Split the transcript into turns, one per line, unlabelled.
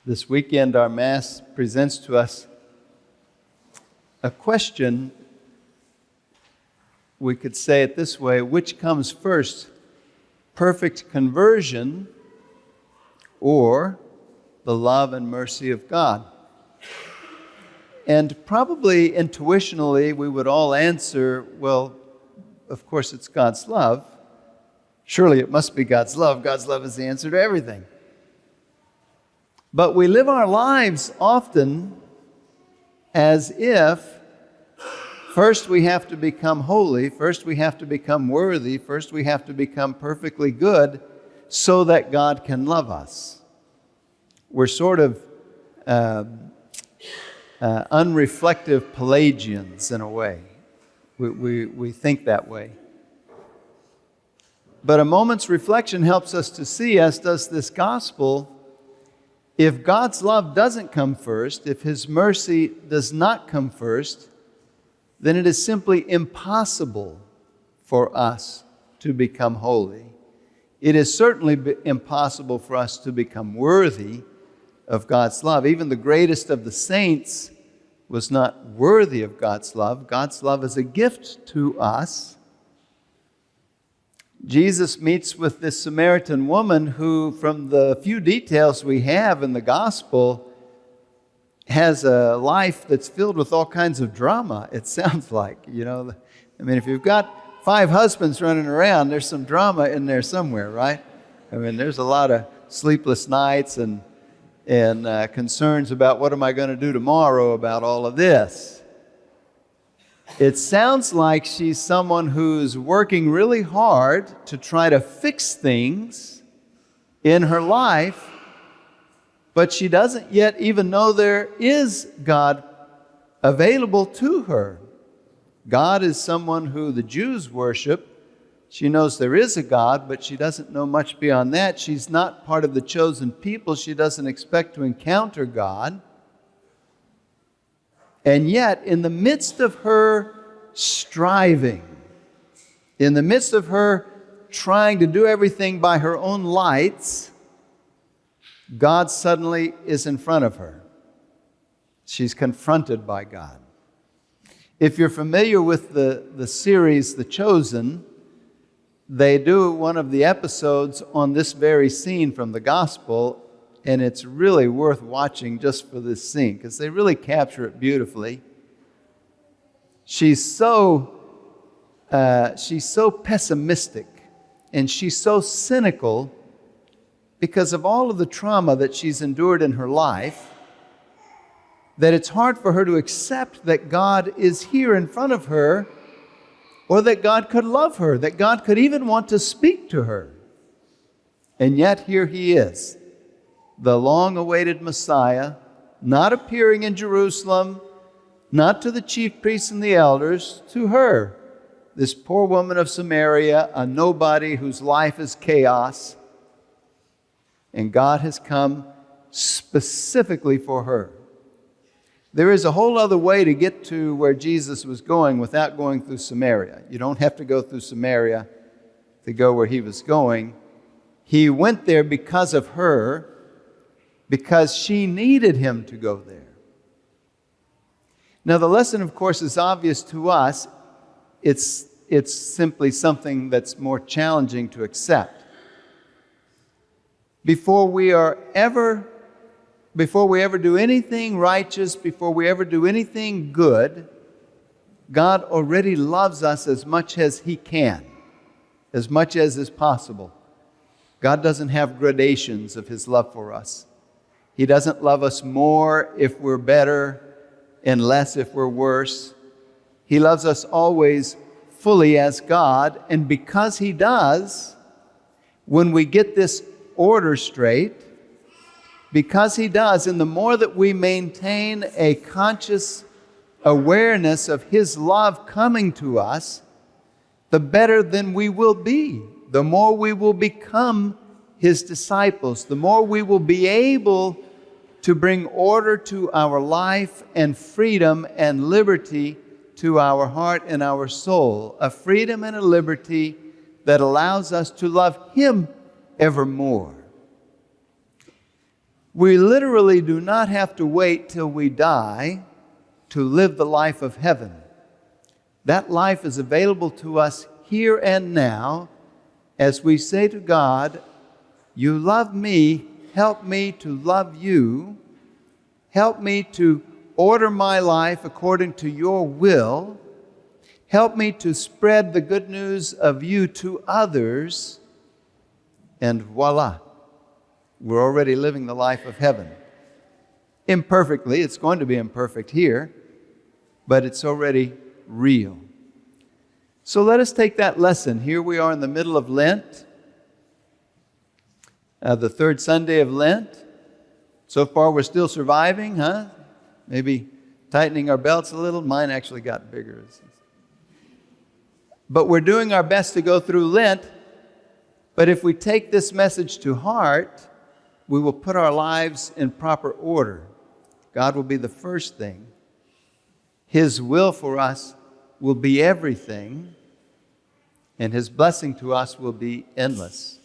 This weekend, our Mass presents to us a question. We could say it this way: which comes first, perfect conversion or the love and mercy of God? And probably intuitionally, we would all answer, well, of course it's God's love. Surely it must be God's love. God's love is the answer to everything. But we live our lives often as if first we have to become holy, first we have to become worthy, first we have to become perfectly good so that God can love us. We're sort of unreflective Pelagians in a way. We think that way. But a moment's reflection helps us to see, as does this gospel, if God's love doesn't come first, if His mercy does not come first, then it is simply impossible for us to become holy. It is certainly impossible for us to become worthy of God's love. Even the greatest of the saints was not worthy of God's love. God's love is a gift to us. Jesus meets with this Samaritan woman who, from the few details we have in the gospel, has a life that's filled with all kinds of drama, it sounds like. If you've got 5 husbands running around, there's some drama in there somewhere, right? There's a lot of sleepless nights and concerns about what am I going to do tomorrow about all of this. It sounds like she's someone who's working really hard to try to fix things in her life, but she doesn't yet even know there is God available to her. God is someone who the Jews worship. She knows there is a God, but she doesn't know much beyond that. She's not part of the chosen people. She doesn't expect to encounter God. And yet, in the midst of her striving, in the midst of her trying to do everything by her own lights, God suddenly is in front of her. She's confronted by God. If you're familiar with the series, The Chosen, they do one of the episodes on this very scene from the gospel, and it's really worth watching just for this scene because they really capture it beautifully. She's so pessimistic and she's so cynical because of all of the trauma that she's endured in her life that it's hard for her to accept that God is here in front of her, or that God could love her, that God could even want to speak to her. And yet here He is, the long-awaited Messiah, not appearing in Jerusalem, not to the chief priests and the elders, to her, this poor woman of Samaria, a nobody whose life is chaos. And God has come specifically for her. There is a whole other way to get to where Jesus was going without going through Samaria. You don't have to go through Samaria to go where He was going. He went there because of her, because she needed Him to go there. Now, the lesson, of course, is obvious to us. It's simply something that's more challenging to accept. Before we ever do anything righteous, before we ever do anything good, God already loves us as much as He can, as much as is possible. God doesn't have gradations of His love for us. He doesn't love us more if we're better and less if we're worse. He loves us always fully as God, and because He does, when we get this order straight, because He does, and the more that we maintain a conscious awareness of His love coming to us, the better then we will be. The more we will become His disciples, the more we will be able to bring order to our life and freedom and liberty to our heart and our soul. A freedom and a liberty that allows us to love Him evermore. We literally do not have to wait till we die to live the life of heaven. That life is available to us here and now as we say to God, you love me, help me to love you. Help me to order my life according to your will. Help me to spread the good news of you to others. And voila, we're already living the life of heaven. Imperfectly, it's going to be imperfect here, but it's already real. So let us take that lesson. Here we are in the middle of Lent, the third Sunday of Lent. So far we're still surviving, huh? Maybe tightening our belts a little. Mine actually got bigger. But we're doing our best to go through Lent. But if we take this message to heart, we will put our lives in proper order. God will be the first thing. His will for us will be everything, and His blessing to us will be endless.